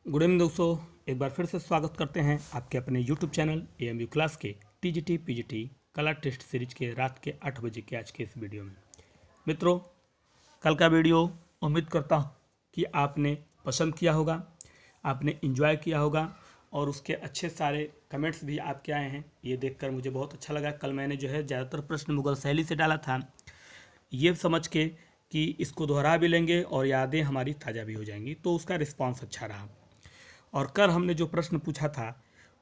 Good evening दोस्तों, एक बार फिर से स्वागत करते हैं आपके अपने यूट्यूब चैनल एएमयू क्लास के टीजीटी पीजीटी कला टेस्ट सीरीज के रात के 8 बजे के आज के इस वीडियो में। मित्रों, कल का वीडियो उम्मीद करता हूँ कि आपने पसंद किया होगा, आपने एंजॉय किया होगा और उसके अच्छे सारे कमेंट्स भी आपके आए हैं। ये देखकर मुझे बहुत अच्छा लगा। कल मैंने जो है ज़्यादातर प्रश्न मुगल शैली से डाला था, ये समझ के कि इसको दोहरा भी लेंगे और यादें हमारी ताज़ा भी हो जाएंगी, तो उसका रिस्पॉन्स अच्छा रहा। और कल हमने जो प्रश्न पूछा था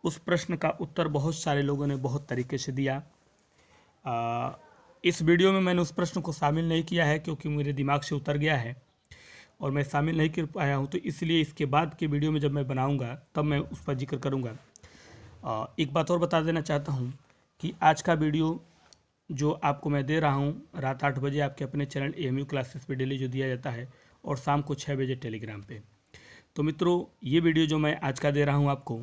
उस प्रश्न का उत्तर बहुत सारे लोगों ने बहुत तरीके से दिया। इस वीडियो में मैंने उस प्रश्न को शामिल नहीं किया है क्योंकि मेरे दिमाग से उतर गया है और मैं शामिल नहीं कर पाया हूँ, तो इसलिए इसके बाद के वीडियो में जब मैं बनाऊँगा तब मैं उस पर जिक्र करूँगा। एक बात और बता देना चाहता हूँ कि आज का वीडियो जो आपको मैं दे रहा हूँ रात 8 बजे आपके अपने चैनल एएमयू क्लासेस पे डेली जो दिया जाता है और शाम को 6 बजे टेलीग्राम पे। तो मित्रों, ये वीडियो जो मैं आज का दे रहा हूँ आपको,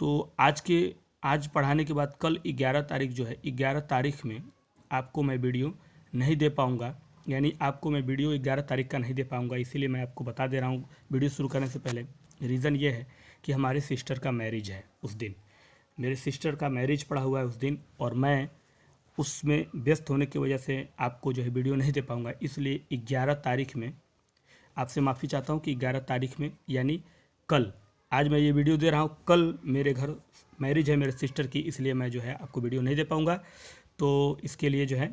तो आज पढ़ाने के बाद कल 11 तारीख जो है 11 तारीख में आपको मैं वीडियो नहीं दे पाऊँगा, यानी आपको मैं वीडियो 11 तारीख का नहीं दे पाऊँगा। इसीलिए मैं आपको बता दे रहा हूँ वीडियो शुरू करने से पहले। रीज़न ये है कि हमारे सिस्टर का मैरिज है उस दिन, मेरे सिस्टर का मैरिज पड़ा हुआ है उस दिन और मैं उसमें व्यस्त होने की वजह से आपको जो है वीडियो नहीं दे पाऊँगा। इसलिए 11 तारीख में आपसे माफ़ी चाहता हूँ कि 11 तारीख में यानी कल, आज मैं ये वीडियो दे रहा हूँ, कल मेरे घर मैरिज है मेरे सिस्टर की, इसलिए मैं जो है आपको वीडियो नहीं दे पाऊँगा। तो इसके लिए जो है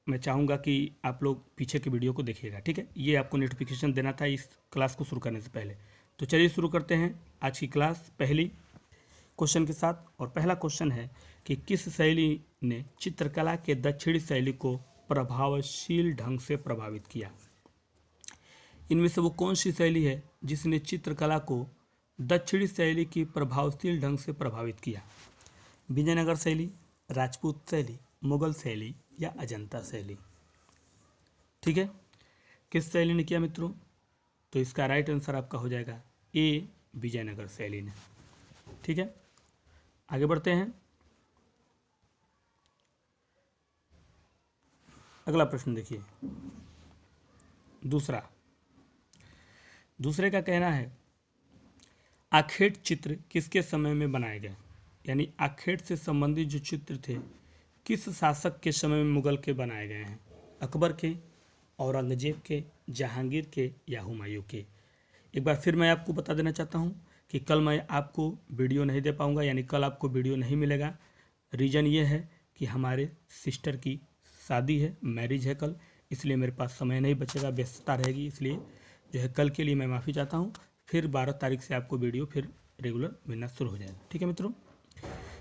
मैं चाहूँगा कि आप लोग पीछे के वीडियो को देखिएगा, ठीक है। ये आपको नोटिफिकेशन देना था इस क्लास को शुरू करने से पहले। तो चलिए शुरू करते हैं आज की क्लास पहली क्वेश्चन के साथ। और पहला क्वेश्चन है कि किस शैली ने चित्रकला के दक्षिणी शैली को प्रभावशील ढंग से प्रभावित किया। इनमें से वो कौन सी शैली है जिसने चित्रकला को दक्षिणी शैली की प्रभावशील ढंग से प्रभावित किया। विजयनगर शैली, राजपूत शैली, मुगल शैली या अजंता शैली। ठीक है, किस शैली ने किया मित्रों? तो इसका राइट आंसर आपका हो जाएगा ए, विजयनगर शैली ने। ठीक है, आगे बढ़ते हैं। अगला प्रश्न देखिए, दूसरे का कहना है आखेट चित्र किसके समय में बनाए गए, यानी आखेट से संबंधित जो चित्र थे किस शासक के समय में मुगल के बनाए गए हैं। अकबर के, औरंगजेब के, जहांगीर के या हुमायूं के। एक बार फिर मैं आपको बता देना चाहता हूँ कि कल मैं आपको वीडियो नहीं दे पाऊँगा, यानी कल आपको वीडियो नहीं मिलेगा। रीज़न ये है कि हमारे सिस्टर की शादी है, मैरिज है कल, इसलिए मेरे पास समय नहीं बचेगा, व्यस्तता रहेगी। इसलिए जो है कल के लिए मैं माफ़ी चाहता हूँ। फिर 12 तारीख से आपको वीडियो फिर रेगुलर मिलना शुरू हो जाएगा। ठीक है मित्रों,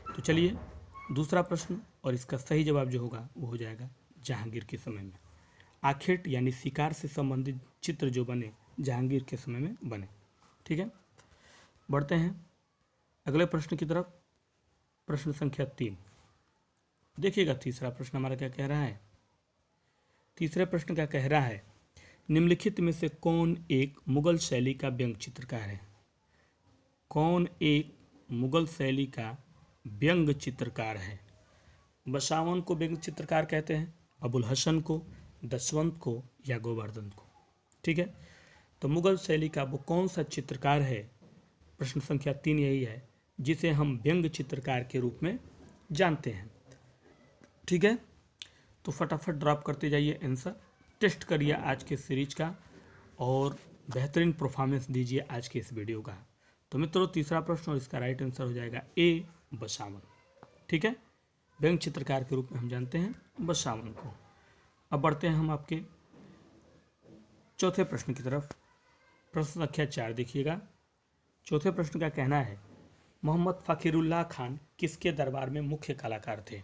तो चलिए दूसरा प्रश्न, और इसका सही जवाब जो होगा वो हो जाएगा जहांगीर के समय में। आखेट यानी शिकार से संबंधित चित्र जो बने जहांगीर के समय में बने। ठीक है, बढ़ते हैं अगले प्रश्न की तरफ। प्रश्न संख्या 3 देखिएगा। तीसरा प्रश्न हमारा क्या कह रहा है? तीसरे प्रश्न का कह रहा है निम्नलिखित में से कौन एक मुगल शैली का व्यंग चित्रकार है। कौन एक मुगल शैली का व्यंग चित्रकार है? बसावन को व्यंग चित्रकार कहते हैं, अबुल हसन को, दशवंत को या गोवर्धन को। ठीक है, तो मुगल शैली का वो कौन सा चित्रकार है, प्रश्न संख्या 3 यही है, जिसे हम व्यंग चित्रकार के रूप में जानते हैं। ठीक है, तो फटाफट ड्रॉप करते जाइए आंसर, टेस्ट करिए आज के सीरीज का और बेहतरीन परफॉर्मेंस दीजिए आज के इस वीडियो का। तो मित्रों, तीसरा प्रश्न और इसका राइट आंसर हो जाएगा ए, बसावन। ठीक है, व्यंग चित्रकार के रूप में हम जानते हैं बसावन को। अब बढ़ते हैं हम आपके चौथे प्रश्न की तरफ। प्रश्न संख्या 4 देखिएगा। चौथे प्रश्न का कहना है मोहम्मद फ़कीरुल्लाह खान किसके दरबार में मुख्य कलाकार थे।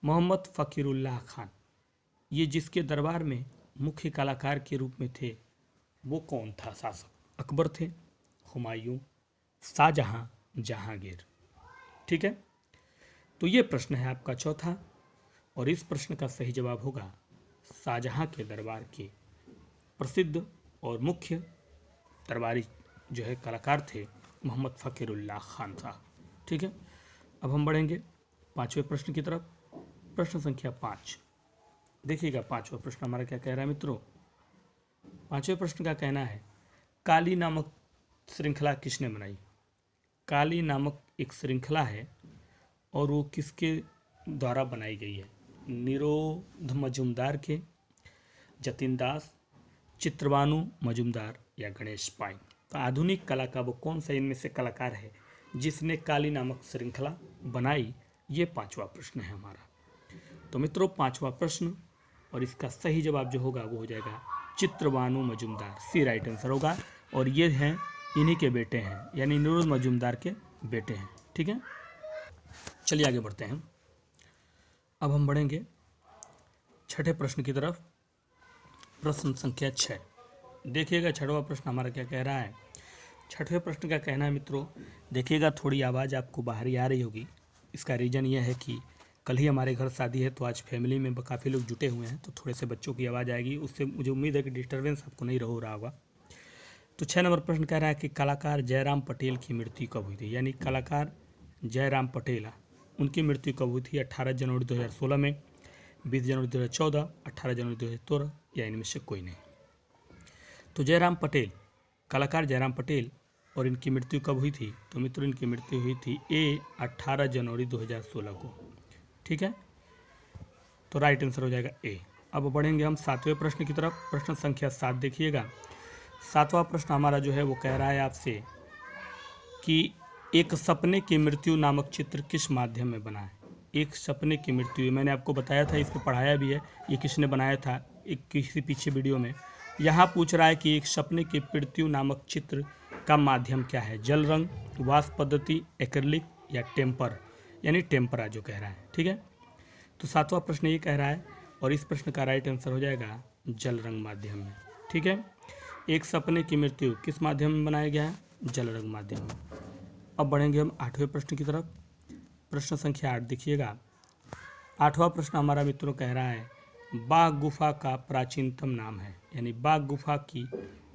मोहम्मद फ़कीरुल्लाह खान, ये जिसके दरबार में मुख्य कलाकार के रूप में थे वो कौन था शासक? अकबर थे, हुमायूं, शाहजहां, जहांगीर। ठीक है, तो ये प्रश्न है आपका चौथा और इस प्रश्न का सही जवाब होगा शाहजहां के दरबार के प्रसिद्ध और मुख्य दरबारी जो है कलाकार थे मोहम्मद फ़कीरुल्लाह खान साहब। ठीक है, अब हम बढ़ेंगे पांचवें प्रश्न की तरफ। प्रश्न संख्या 5 देखिएगा। पांचवा प्रश्न हमारा क्या कह रहा है मित्रों? पांचवें प्रश्न का कहना है काली नामक श्रृंखला किसने बनाई? काली नामक एक श्रृंखला है और वो किसके द्वारा बनाई गई है? निरोध मजुमदार के, जतिन दास, चित्रबानु मजुमदार या गणेश पाई? तो आधुनिक कला का वो कौन सा इनमें से कलाकार है जिसने काली नामक श्रृंखला बनाई? ये पांचवा प्रश्न है हमारा। तो मित्रों, पांचवा प्रश्न और इसका सही जवाब जो होगा वो हो जाएगा चित्रबानु मजुमदार। सी राइट आंसर होगा। और ये हैं इन्हीं के बेटे हैं, यानी निरोध मजुमदार के बेटे हैं। ठीक है, चलिए आगे बढ़ते हैं। अब हम बढ़ेंगे छठे प्रश्न की तरफ। प्रश्न संख्या 6। देखिएगा छठवां प्रश्न हमारा क्या कह रहा है। छठवें प्रश्न का कहना है मित्रों, देखिएगा थोड़ी आवाज़ आपको बाहरी आ रही होगी। इसका रीज़न यह है कि कल ही हमारे घर शादी है, तो आज फैमिली में काफ़ी लोग जुटे हुए हैं, तो थोड़े से बच्चों की आवाज़ आएगी। उससे मुझे उम्मीद है कि डिस्टर्बेंस आपको नहीं हो रहा होगा। तो 6 नंबर प्रश्न कह रहा है कि कलाकार जयराम पटेल की मृत्यु कब हुई थी? यानी कलाकार जयराम पटेल, उनकी मृत्यु कब हुई थी? 18 जनवरी 2016 में, 20 जनवरी 2014, 18 जनवरी 2013 या इनमें से कोई नहीं। तो जयराम पटेल, कलाकार जयराम पटेल, और इनकी मृत्यु कब हुई थी? तो मित्रों इनकी मृत्यु हुई थी 18 जनवरी 2016 को। ठीक है, तो राइट आंसर हो जाएगा ए। अब बढ़ेंगे हम 7वें प्रश्न की तरफ। प्रश्न संख्या 7 देखिएगा। 7वां प्रश्न हमारा जो है वो कह रहा है आपसे कि एक सपने की मृत्यु नामक चित्र किस माध्यम में बना है? एक सपने की मृत्यु, मैंने आपको बताया था, इस पर पढ़ाया भी है, ये किसने बनाया था एक किसी पीछे वीडियो में। यहाँ पूछ रहा है कि एक सपने की मृत्यु नामक चित्र का माध्यम क्या है? जल रंग, वाष्प पद्धति, एक्रिलिक या टेम्पर, यानी टेम्परा जो कह रहा है। ठीक है, तो 7वां प्रश्न ये कह रहा है और इस प्रश्न का राइट आंसर हो जाएगा जल रंग माध्यम में। ठीक है, एक सपने की मृत्यु किस माध्यम में बनाया गया है? जल रंग माध्यम में। अब बढ़ेंगे हम 8वें प्रश्न की तरफ। प्रश्न संख्या 8 देखिएगा। 8वां प्रश्न हमारा मित्रों कह रहा है बाघ गुफा का प्राचीनतम नाम है, यानी बाघ गुफा की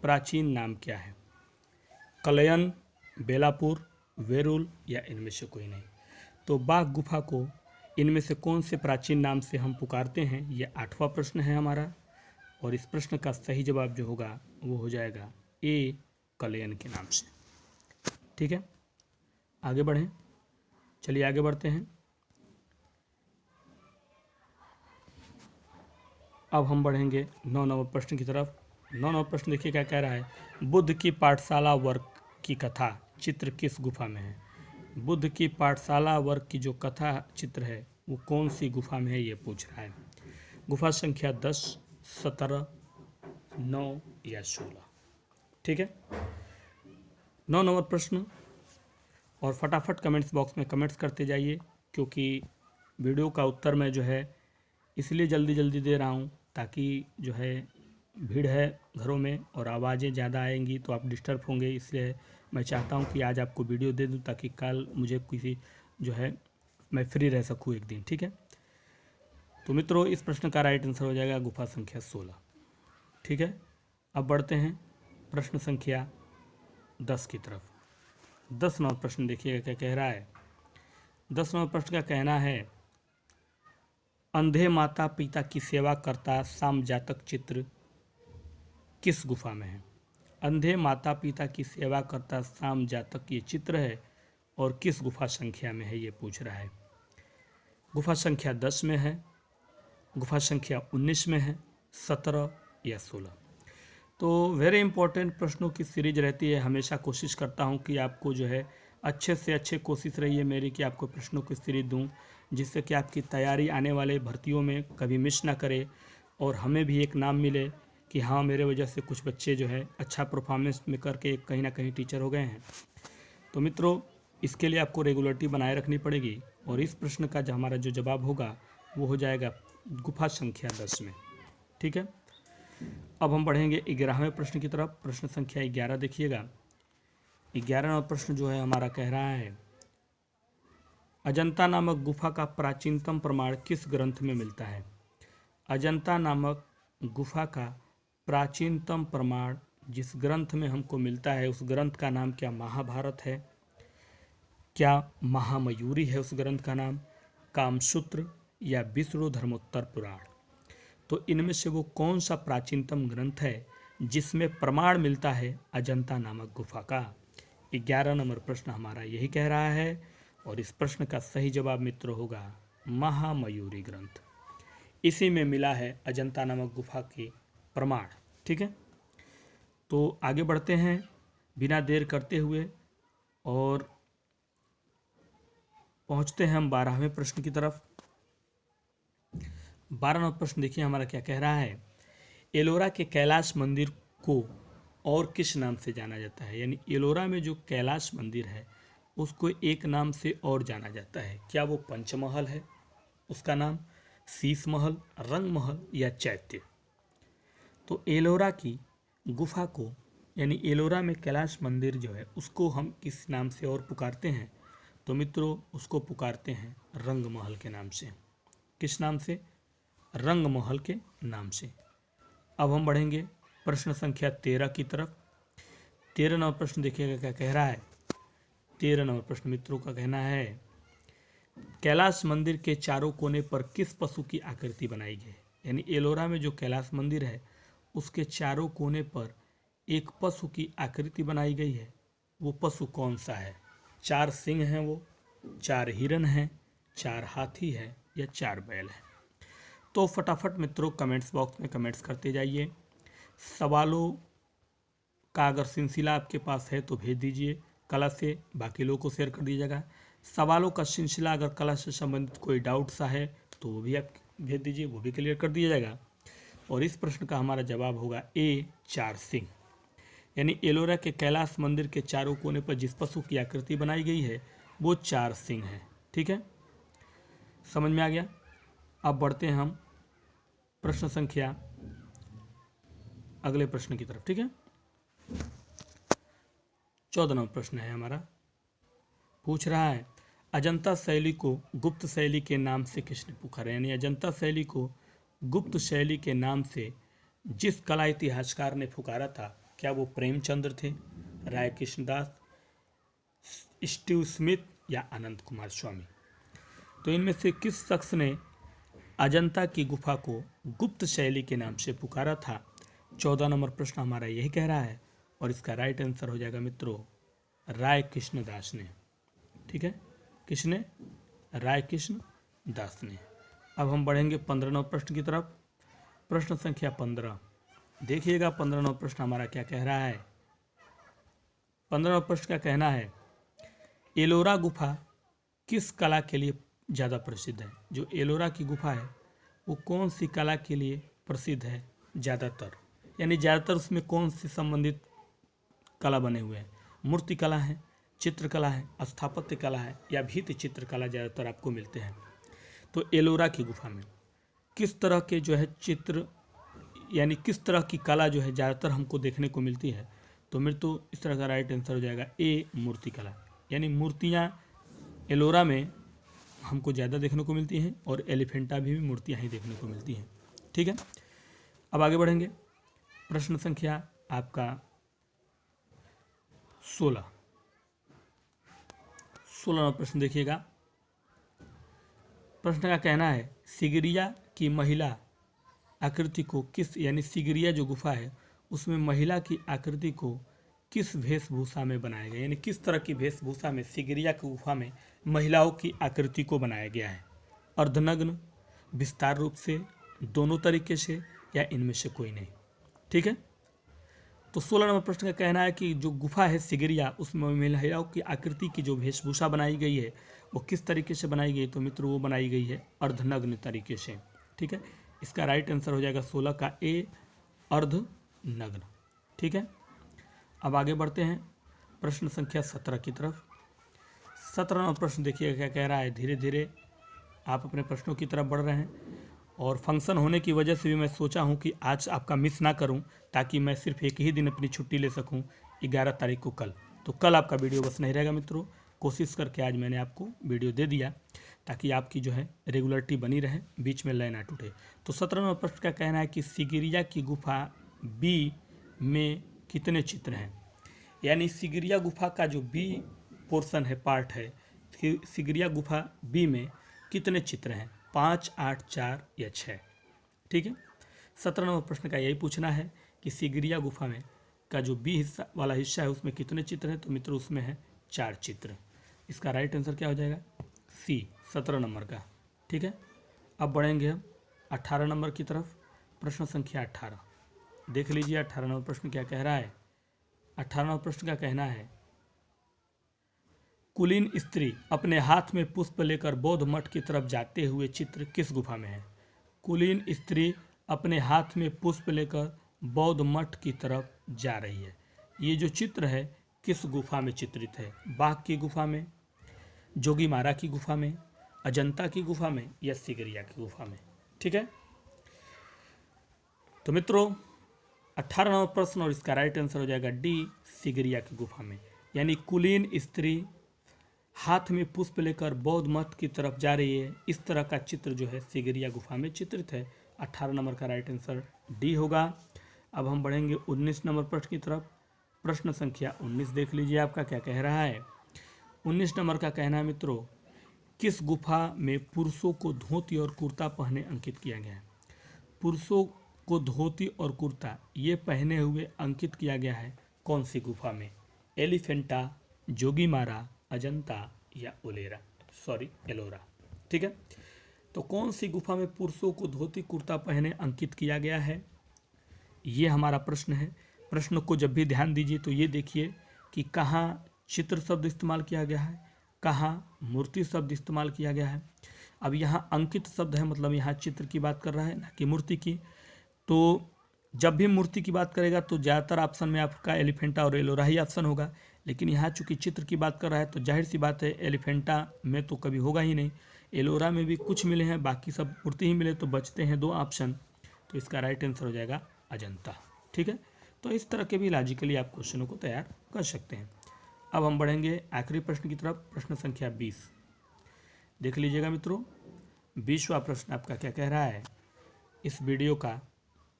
प्राचीन नाम क्या है? कलयन, बेलापुर, वेरुल या इनमें से कोई नहीं। तो बाघ गुफा को इनमें से कौन से प्राचीन नाम से हम पुकारते हैं? ये 8वां प्रश्न है हमारा, और इस प्रश्न का सही जवाब जो होगा वो हो जाएगा ए, कलयन के नाम से। ठीक है, आगे बढ़ें, चलिए आगे बढ़ते हैं। अब हम बढ़ेंगे 9 नंबर प्रश्न की तरफ। 9 नंबर प्रश्न देखिए क्या कह रहा है। बुद्ध की पाठशाला वर्ग की कथा चित्र किस गुफा में है? बुद्ध की पाठशाला वर्ग की जो कथा चित्र है वो कौन सी गुफा में है, ये पूछ रहा है। गुफा संख्या 10, 17, 9 या 16। ठीक है, 9 नंबर प्रश्न, और फटाफट कमेंट्स बॉक्स में कमेंट्स करते जाइए, क्योंकि वीडियो का उत्तर मैं जो है इसलिए जल्दी जल्दी दे रहा हूँ ताकि जो है भीड़ है घरों में और आवाज़ें ज़्यादा आएंगी तो आप डिस्टर्ब होंगे, इसलिए मैं चाहता हूँ कि आज आपको वीडियो दे दूँ ताकि कल मुझे किसी जो है मैं फ्री रह सकूँ एक दिन। ठीक है, तो मित्रों इस प्रश्न का राइट आंसर हो जाएगा गुफा संख्या 16। ठीक है, अब बढ़ते हैं प्रश्न संख्या 10 की तरफ। 10 नंबर प्रश्न देखिएगा क्या कह रहा है। 10 नंबर प्रश्न का कहना है अंधे माता पिता की सेवा करता साम जातक चित्र किस गुफा में है? अंधे माता पिता की सेवा करता साम जातक ये चित्र है और किस गुफा संख्या में है, ये पूछ रहा है। गुफा संख्या 10 में है, गुफा संख्या 19 में है, 17 या 16। तो वेरी इंपॉर्टेंट प्रश्नों की सीरीज रहती है। हमेशा कोशिश करता हूं कि आपको जो है अच्छे से अच्छे कोशिश रही है मेरी कि आपको प्रश्नों की सीरीज दूं, जिससे कि आपकी तैयारी आने वाले भर्तियों में कभी मिस ना करे और हमें भी एक नाम मिले कि हाँ मेरे वजह से कुछ बच्चे जो है अच्छा परफॉर्मेंस में करके कहीं ना कहीं टीचर हो गए हैं। तो मित्रों इसके लिए आपको रेगुलरिटी बनाए रखनी पड़ेगी और इस प्रश्न का जो हमारा जो जवाब होगा वो हो जाएगा गुफा संख्या 10 में। ठीक है, अब हम बढ़ेंगे 11वें प्रश्न की तरफ। प्रश्न संख्या 11 देखिएगा। 11वां प्रश्न जो है हमारा कह रहा है अजंता नामक गुफा का प्राचीनतम प्रमाण किस ग्रंथ में मिलता है? अजंता नामक गुफा का प्राचीनतम प्रमाण जिस ग्रंथ में हमको मिलता है उस ग्रंथ का नाम क्या महाभारत है, क्या महामयूरी है उस ग्रंथ का नाम, कामसूत्र या विष्णु धर्मोत्तर पुराण? तो इनमें से वो कौन सा प्राचीनतम ग्रंथ है जिसमें प्रमाण मिलता है अजंता नामक गुफा का? 11 नंबर प्रश्न हमारा यही कह रहा है और इस प्रश्न का सही जवाब मित्रों होगा महामयूरी ग्रंथ। इसी में मिला है अजंता नामक गुफा के प्रमाण। ठीक है, तो आगे बढ़ते हैं बिना देर करते हुए और पहुंचते हैं हम 12वें प्रश्न की तरफ। 12वां प्रश्न देखिए हमारा क्या कह रहा है। एलोरा के कैलाश मंदिर को और किस नाम से जाना जाता है? यानी एलोरा में जो कैलाश मंदिर है उसको एक नाम से और जाना जाता है। क्या वो पंचमहल है, उसका नाम शीश महल, रंग महल या चैत्य? तो एलोरा की गुफा को यानी एलोरा में कैलाश मंदिर जो है उसको हम किस नाम से और पुकारते हैं? तो मित्रों उसको पुकारते हैं रंग महल के नाम से। किस नाम से? रंग महल के नाम से। अब हम बढ़ेंगे प्रश्न संख्या 13 की तरफ। 13 नंबर प्रश्न देखिएगा क्या कह रहा है। 13 नंबर प्रश्न मित्रों का कहना है कैलाश मंदिर के चारों कोने पर किस पशु की आकृति बनाई गई है? यानी एलोरा में जो कैलाश मंदिर है उसके चारों कोने पर एक पशु की आकृति बनाई गई है। वो पशु कौन सा है? 4 सिंह हैं वो, 4 हिरन हैं, 4 हाथी है या 4 बैल है? तो फटाफट मित्रों कमेंट्स बॉक्स में कमेंट्स करते जाइए। सवालों का अगर सिलसिला आपके पास है तो भेज दीजिए कला से, बाकी लोगों को शेयर कर दीजिएगा। सवालों का सिलसिला अगर कला से संबंधित कोई डाउट सा है तो वो भी आप भेज दीजिए, वो भी क्लियर कर दिया जाएगा। और इस प्रश्न का हमारा जवाब होगा ए 4 सिंह। यानी एलोरा के कैलाश मंदिर के चारों कोने पर जिस पशु की आकृति बनाई गई है वो 4 सिंह है। ठीक है, समझ में आ गया। अब बढ़ते हैं हम प्रश्न संख्या अगले प्रश्न की तरफ। ठीक है, 14 नंबर प्रश्न है हमारा। पूछ रहा है अजंता शैली को गुप्त शैली के नाम से किसने पुकारा? यानी अजंता शैली को गुप्त शैली के नाम से जिस कला इतिहासकार ने पुकारा था, क्या वो प्रेमचंद्र थे, राय कृष्णदास, स्टीव स्मिथ या अनंत कुमार स्वामी? तो इनमें से किस शख्स ने अजंता की गुफा को गुप्त शैली के नाम से पुकारा था? 14 नंबर प्रश्न हमारा यही कह रहा है और इसका राइट आंसर हो जाएगा मित्रों राय कृष्णदास ने। ठीक है, किसने? राय कृष्णदास ने। अब हम बढ़ेंगे 15 नंबर प्रश्न की तरफ। प्रश्न संख्या 15 देखिएगा। 15 नंबर प्रश्न हमारा क्या कह रहा है। 15 नंबर प्रश्न का कहना है एलोरा गुफा किस कला के लिए ज़्यादा प्रसिद्ध है? जो एलोरा की गुफा है वो कौन सी कला के लिए प्रसिद्ध है ज़्यादातर? यानी ज़्यादातर उसमें कौन से संबंधित कला बने हुए हैं? मूर्ति कला है, चित्रकला है, स्थापत्य कला है या भित्ति चित्रकला ज़्यादातर आपको मिलते हैं। तो एलोरा की गुफा में किस तरह के जो है चित्र यानी किस तरह की कला जो है ज़्यादातर हमको देखने को मिलती है? तो मेरे तो इस तरह का राइट आंसर हो जाएगा ए मूर्ति कला। यानी मूर्तियाँ एलोरा में हमको ज़्यादा देखने को मिलती हैं और एलिफेंटा भी मूर्तियाँ ही देखने को मिलती हैं। ठीक है, अब आगे बढ़ेंगे। प्रश्न संख्या आपका 16 प्रश्न देखिएगा। प्रश्न का कहना है सिगिरिया की महिला आकृति को किस यानी सिगिरिया जो गुफा है उसमें महिला की आकृति को किस वेशभूषा में बनाया गया? यानी किस तरह की वेशभूषा में सिगिरिया की गुफा में महिलाओं की आकृति को बनाया गया है? अर्धनग्न, विस्तार रूप से, दोनों तरीके से या इनमें से कोई नहीं? ठीक है, तो 16 नंबर प्रश्न का कहना है कि जो गुफा है सिगिरिया उसमें महिलाओं की आकृति की जो वेशभूषा बनाई गई है वो किस तरीके से बनाई गई? तो मित्रों वो बनाई गई है अर्धनग्न तरीके से। ठीक है, इसका राइट आंसर हो जाएगा 16 का ए अर्धनग्न। ठीक है, अब आगे बढ़ते हैं प्रश्न संख्या 17 की तरफ। 17वां प्रश्न देखिएगा क्या कह रहा है। धीरे धीरे आप अपने प्रश्नों की तरफ बढ़ रहे हैं और फंक्शन होने की वजह से भी मैं सोचा हूं कि आज आपका मिस ना करूं ताकि मैं सिर्फ एक ही दिन अपनी छुट्टी ले सकूं 11 तारीख को कल। तो कल आपका वीडियो बस नहीं रहेगा मित्रों। कोशिश करके आज मैंने आपको वीडियो दे दिया ताकि आपकी जो है रेगुलरिटी बनी रहे, बीच में लय ना टूटे। तो 17वां प्रश्न का कहना है कि सिगिरिया की गुफा बी में कितने चित्र हैं? यानी सिगिरिया गुफा का जो बी पोर्शन है, पार्ट है, सिगिरिया गुफा बी में कितने चित्र हैं? 5, 8, 4 या 6? ठीक है, 17 नंबर प्रश्न का यही पूछना है कि सिगिरिया गुफा में का जो बी हिस्सा वाला हिस्सा है उसमें कितने चित्र हैं? तो मित्रों उसमें है 4 चित्र। इसका राइट आंसर क्या हो जाएगा? सी, 17 नंबर का। ठीक है, अब बढ़ेंगे हम 18 नंबर की तरफ। प्रश्न संख्या 18 देख लीजिए। 18 नंबर प्रश्न क्या कह रहा है? 18 नंबर प्रश्न का कहना है, कुलीन स्त्री अपने हाथ में पुष्प लेकर बौद्ध मठ की तरफ जाते हुए चित्र किस गुफा में है? कुलीन स्त्री अपने हाथ में पुष्प लेकर बौद्ध मठ की तरफ जा रही है। ये जो चित्र है किस गुफा में चित्रित है? बाघ की गुफा में, जोगीमारा की गुफा में, अजंता की गुफा में या सिगरिया की गुफा में? ठीक है, तो मित्रों 18 नंबर प्रश्न और इसका राइट आंसर हो जाएगा डी, सिगरिया की गुफा में। यानी कुलीन स्त्री हाथ में पुष्प लेकर बौद्ध मठ की तरफ जा रही है, इस तरह का चित्र जो है सिगरिया गुफा में चित्रित है। 18 नंबर का राइट आंसर डी होगा। अब हम बढ़ेंगे 19 नंबर प्रश्न की तरफ। प्रश्न संख्या 19 देख लीजिए, आपका क्या कह रहा है? 19 नंबर का कहना है मित्रों, किस गुफा में पुरुषों को धोती और कुर्ता पहने अंकित किया गया है? पुरुषों को धोती और कुर्ता ये पहने हुए अंकित किया गया है कौन सी गुफा में? एलिफेंटा, जोगीमारा, अजंता या एलोरा। ठीक है, तो कौन सी गुफा में पुरुषों को धोती कुर्ता पहने अंकित किया गया है, ये हमारा प्रश्न है। प्रश्न को जब भी ध्यान दीजिए तो ये देखिए कि कहाँ चित्र शब्द इस्तेमाल किया गया है, कहाँ मूर्ति शब्द इस्तेमाल किया गया है। अब यहाँ अंकित शब्द है, मतलब यहाँ चित्र की बात कर रहा है ना कि मूर्ति की। तो जब भी मूर्ति की बात करेगा तो ज़्यादातर ऑप्शन में आपका एलिफेंटा और एलोरा ही ऑप्शन होगा, लेकिन यहाँ चूंकि चित्र की बात कर रहा है तो जाहिर सी बात है एलिफेंटा में तो कभी होगा ही नहीं। एलोरा में भी कुछ मिले हैं, बाकी सब मूर्ति ही मिले, तो बचते हैं 2 ऑप्शन। तो इसका राइट आंसर हो जाएगा अजंता। ठीक है, तो इस तरह के भी लॉजिकली आप क्वेश्चनों को तैयार कर सकते हैं। अब हम बढ़ेंगे आखिरी प्रश्न की तरफ। प्रश्न संख्या 20 देख लीजिएगा मित्रों। 20वां प्रश्न आपका क्या कह रहा है? इस वीडियो का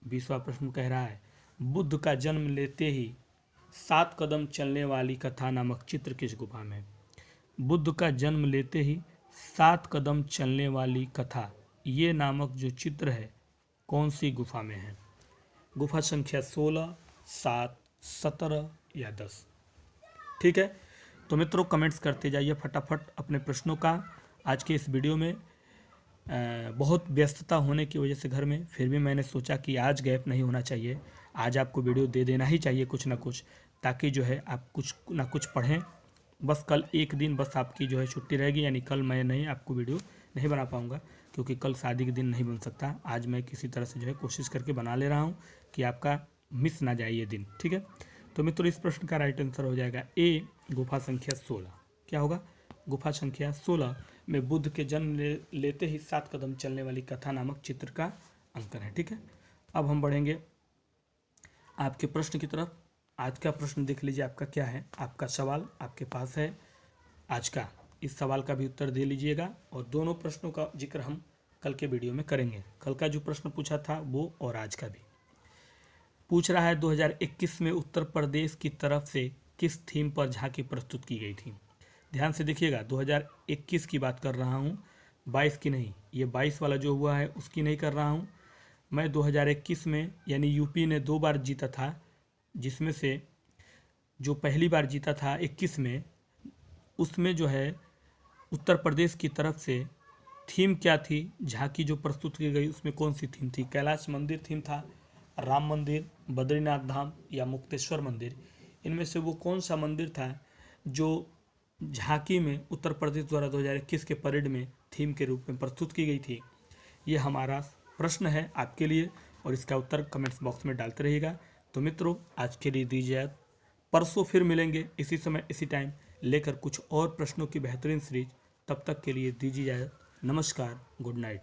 20वां प्रश्न कह रहा है, बुद्ध का जन्म लेते ही 7 कदम चलने वाली कथा नामक चित्र किस गुफा में? बुद्ध का जन्म लेते ही 7 कदम चलने वाली कथा ये नामक जो चित्र है कौन सी गुफा में है? गुफा संख्या 16, 7, 17 या 10? ठीक है, तो मित्रों कमेंट्स करते जाइए फटाफट अपने प्रश्नों का। आज के इस वीडियो में बहुत व्यस्तता होने की वजह से घर में, फिर भी मैंने सोचा कि आज गैप नहीं होना चाहिए, आज आपको वीडियो दे देना ही चाहिए कुछ ना कुछ, ताकि जो है आप कुछ ना कुछ पढ़ें। बस कल एक दिन बस आपकी जो है छुट्टी रहेगी, यानी कल मैं नहीं आपको वीडियो नहीं बना पाऊँगा, क्योंकि कल शादी के दिन नहीं बन सकता। आज मैं किसी तरह से जो है कोशिश करके बना ले रहा हूँ कि आपका मिस ना जाए ये दिन। ठीक है, तो मित्रों इस प्रश्न का राइट आंसर हो जाएगा ए, गुफा संख्या 16। क्या होगा? गुफा संख्या 16 में बुद्ध के जन्म लेते ही 7 कदम चलने वाली कथा नामक चित्र का अंकन है। ठीक है, अब हम बढ़ेंगे आपके प्रश्न की तरफ। आज का प्रश्न देख लीजिए, आपका क्या है? आपका सवाल आपके पास है आज का, इस सवाल का भी उत्तर दे लीजिएगा, और दोनों प्रश्नों का जिक्र हम कल के वीडियो में करेंगे। कल का जो प्रश्न पूछा था वो और आज का भी पूछ रहा है। 2021 में उत्तर प्रदेश की तरफ से किस थीम पर झांकी प्रस्तुत की गई थी? ध्यान से देखिएगा, 2021 की बात कर रहा हूँ, 22 की नहीं। ये 22 वाला जो हुआ है उसकी नहीं कर रहा हूँ मैं। 2021 में यानी यूपी ने 2 बार जीता था, जिसमें से जो पहली बार जीता था 21 में, उसमें जो है उत्तर प्रदेश की तरफ से थीम क्या थी, झांकी जो प्रस्तुत की गई उसमें कौन सी थीम थी? कैलाश मंदिर थीम था, राम मंदिर, बद्रीनाथ धाम या मुक्तेश्वर मंदिर? इनमें से वो कौन सा मंदिर था जो झांकी में उत्तर प्रदेश द्वारा 2021 के परेड में थीम के रूप में प्रस्तुत की गई थी? ये हमारा प्रश्न है आपके लिए, और इसका उत्तर कमेंट्स बॉक्स में डालते रहिएगा। तो मित्रों आज के लिए दीजिए, परसों फिर मिलेंगे इसी समय इसी टाइम लेकर कुछ और प्रश्नों की बेहतरीन सीरीज। तब तक के लिए दीजिए, नमस्कार, गुड नाइट।